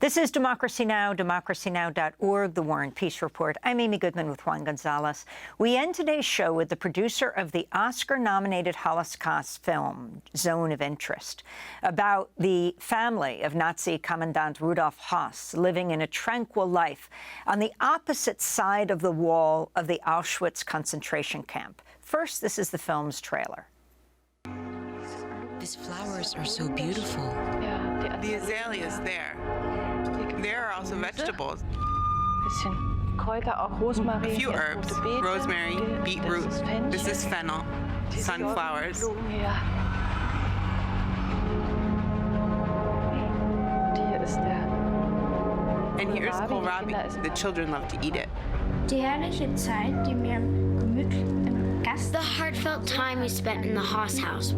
This is Democracy Now!, democracynow.org, The War and Peace Report. I'm Amy Goodman with Juan Gonzalez. We end today's show with the producer of the Oscar-nominated Holocaust film, Zone of Interest, about the family of Nazi commandant Rudolf Höss living in a tranquil life on the opposite side of the wall of the Auschwitz concentration camp. First, this is the film's trailer. These flowers are so beautiful. The azaleas there. There are also vegetables. A few herbs, rosemary, beetroot. This is fennel, sunflowers. And here's kohlrabi. The children love to eat it. The heartfelt time we spent in the Höss house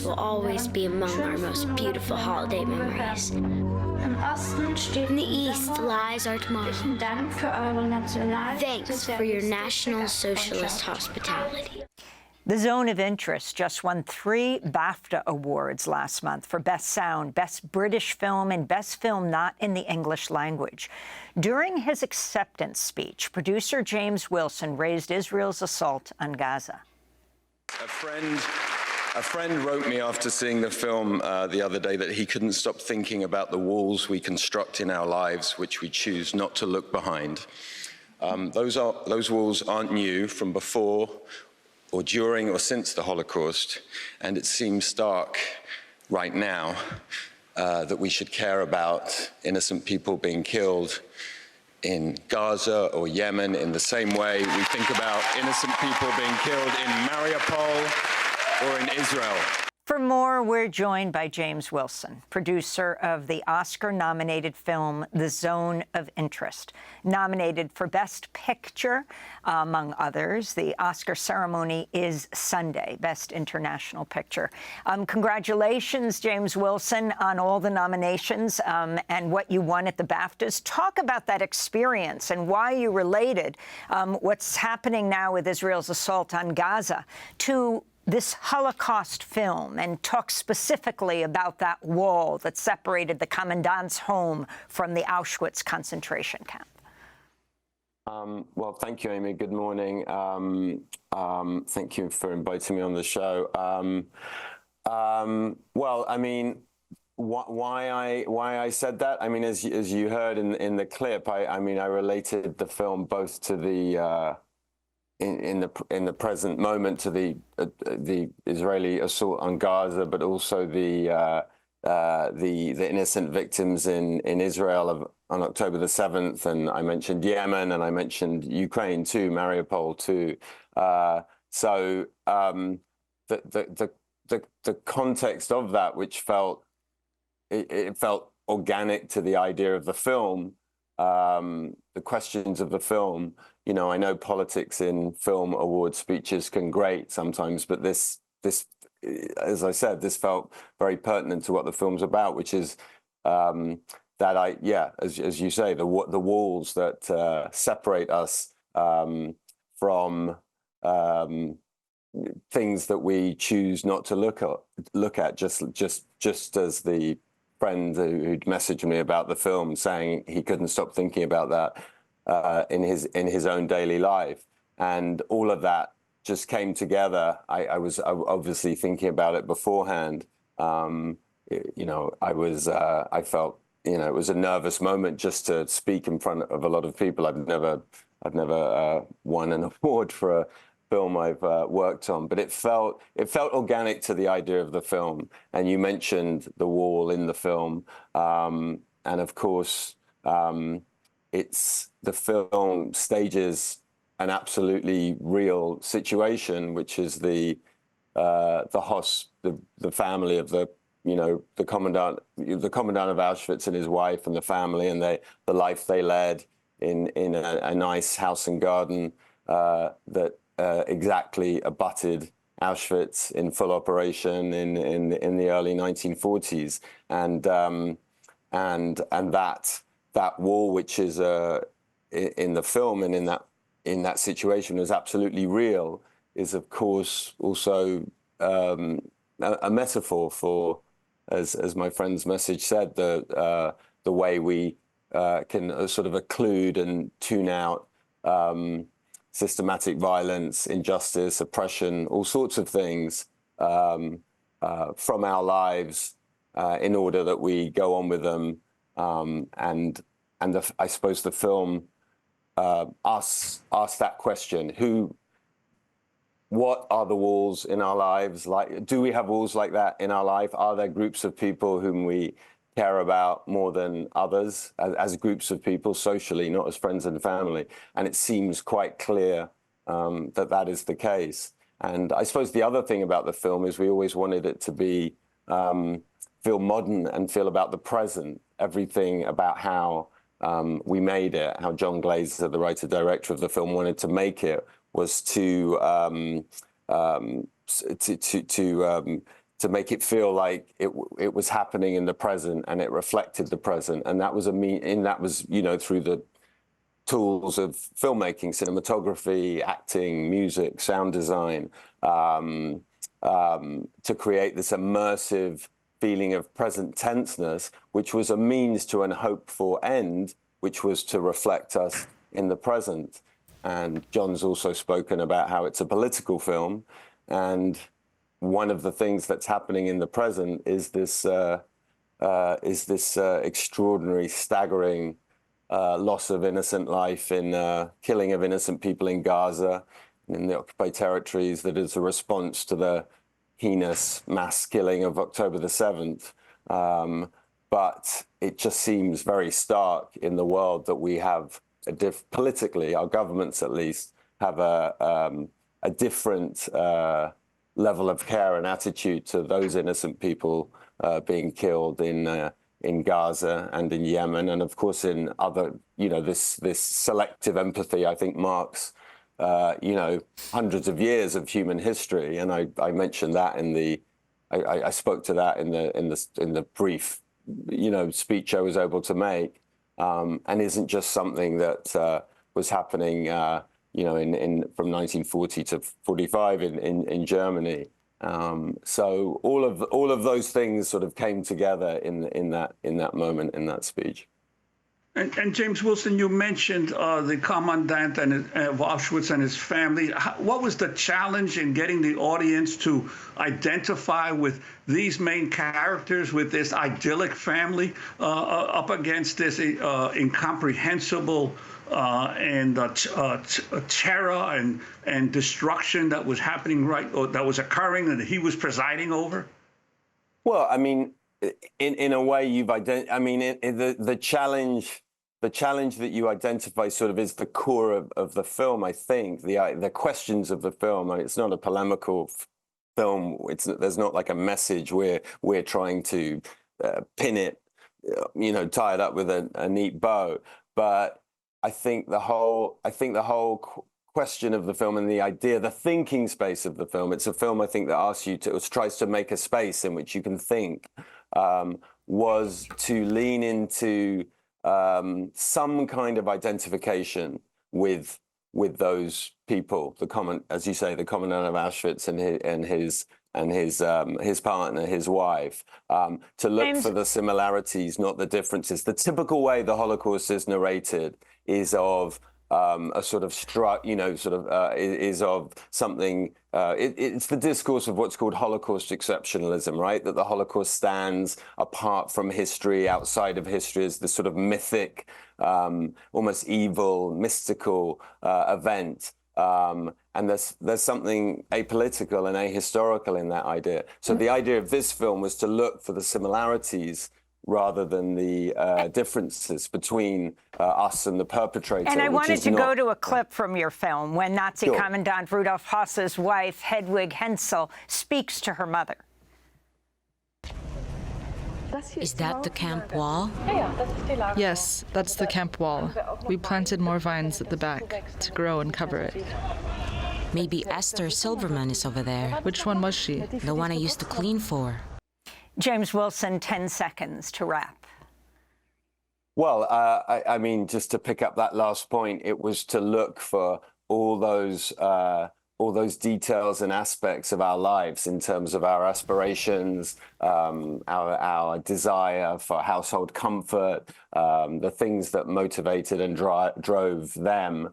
will always be among our most beautiful holiday memories. In the east lies our tomorrow. Thanks for your National Socialist hospitality. The Zone of Interest just won 3 BAFTA Awards last month for Best Sound, Best British Film, and Best Film Not in the English Language. During his acceptance speech, producer James Wilson raised Israel's assault on Gaza. A friend wrote me after seeing the film the other day that he couldn't stop thinking about the walls we construct in our lives, which we choose not to look behind. Those walls aren't new from before or during or since the Holocaust, and it seems stark right now that we should care about innocent people being killed in Gaza or Yemen in the same way we think about innocent people being killed in Mariupol or in Israel. For more, we're joined by James Wilson, producer of the Oscar-nominated film The Zone of Interest. Nominated for Best Picture, among others. The Oscar ceremony is Sunday, Best International Picture. Congratulations, James Wilson, on all the nominations and what you won at the BAFTAs. Talk about that experience and why you related what's happening now with Israel's assault on Gaza to this Holocaust film, and talk specifically about that wall that separated the commandant's home from the Auschwitz concentration camp. Well, thank you, Amy. Good morning. Thank you for inviting me on the show. Well, I mean, why I said that? I mean, as you heard in the clip, I mean, I related the film both to the in the present moment to the Israeli assault on Gaza, but also the innocent victims in Israel on October the 7th, and I mentioned Yemen, and I mentioned Ukraine too, Mariupol too. So the context of that, which felt organic to the idea of the film, the questions of the film. You know, I know politics in film award speeches can grate sometimes, but this, as I said, this felt very pertinent to what the film's about, which is that as you say, the walls that separate us from things that we choose not to look at. Just as the friend who'd messaged me about the film saying he couldn't stop thinking about that. In his own daily life, and all of that just came together. I was obviously thinking about it beforehand. You know, I felt, you know, it was a nervous moment just to speak in front of a lot of people. I've never won an award for a film I've worked on, but it felt organic to the idea of the film. And you mentioned the wall in the film, and of course. The film stages an absolutely real situation, which is the Höss, the family of the commandant of Auschwitz and his wife and the family, and the life they led in a nice house and garden that exactly abutted Auschwitz in full operation in the early 1940s, and that wall, which is in the film and in that situation, is absolutely real, is of course also a metaphor for, as my friend's message said, the the way we can sort of occlude and tune out systematic violence, injustice, oppression, all sorts of things from our lives in order that we go on with them. I suppose the film asks that question: what are the walls in our lives like? Do we have walls like that in our life? Are there groups of people whom we care about more than others as groups of people socially, not as friends and family? And it seems quite clear that is the case. And I suppose the other thing about the film is we always wanted it to be feel modern and feel about the present. Everything about how we made it, how John Glazer, the writer-director of the film, wanted to make it was to make it feel like it was happening in the present and it reflected the present, and that was through the tools of filmmaking, cinematography, acting, music, sound design, to create this immersive feeling of present tenseness, which was a means to an hoped-for end, which was to reflect us in the present. And John's also spoken about how it's a political film, and one of the things that's happening in the present is this extraordinary, staggering loss of innocent life, in killing of innocent people in Gaza, in the occupied territories, that is a response to the heinous mass killing of October the 7th. But it just seems very stark in the world that we have politically, our governments at least, have a different level of care and attitude to those innocent people being killed in Gaza and in Yemen, and of course in other, this selective empathy, I think, marks hundreds of years of human history. And I mentioned that I spoke to that in the brief speech I was able to make, and isn't just something that was happening from 1940 to 45 in Germany. So all of those things sort of came together in that moment, in that speech. And James Wilson, you mentioned the commandant of Auschwitz and his family. What was the challenge in getting the audience to identify with these main characters, with this idyllic family, up against this incomprehensible and terror and destruction that was happening that was occurring, and he was presiding over? Well, I mean, in a way, you've identified. I mean, the challenge that you identify sort of is the core of the film. I think the questions of the film. I mean, it's not a polemical film. There's not like a message we're trying to pin it, tie it up with a neat bow. But I think the whole question of the film and the idea, the thinking space of the film. It's a film, I think, that asks you tries to make a space in which you can think. Was to lean into some kind of identification with those people, as you say, the commandant of Auschwitz and his partner, his wife, to look for the similarities, not the differences. The typical way the Holocaust is narrated is of a sort of is of something. It's the discourse of what's called Holocaust exceptionalism, right? That the Holocaust stands apart from history, outside of history, as this sort of mythic, almost evil, mystical event. And there's something apolitical and ahistorical in that idea. So the idea of this film was to look for the similarities rather than the differences between us and the perpetrator. And I wanted to go to a clip from your film when Nazi Commandant Rudolf Höss's wife, Hedwig Hensel, speaks to her mother. Is that the camp wall? Yes, that's the camp wall. We planted more vines at the back to grow and cover it. Maybe Esther Silverman is over there. Which one was she? The one I used to clean for. James Wilson, 10 seconds to wrap. Well, I mean, just to pick up that last point, it was to look for all those details and aspects of our lives in terms of our aspirations, our desire for household comfort, the things that motivated and drove them.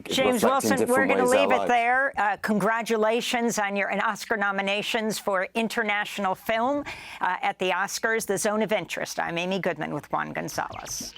James Wilson, we're going to leave it there. Congratulations on your Oscar nominations for international film at the Oscars, The Zone of Interest. I'm Amy Goodman with Juan Gonzalez.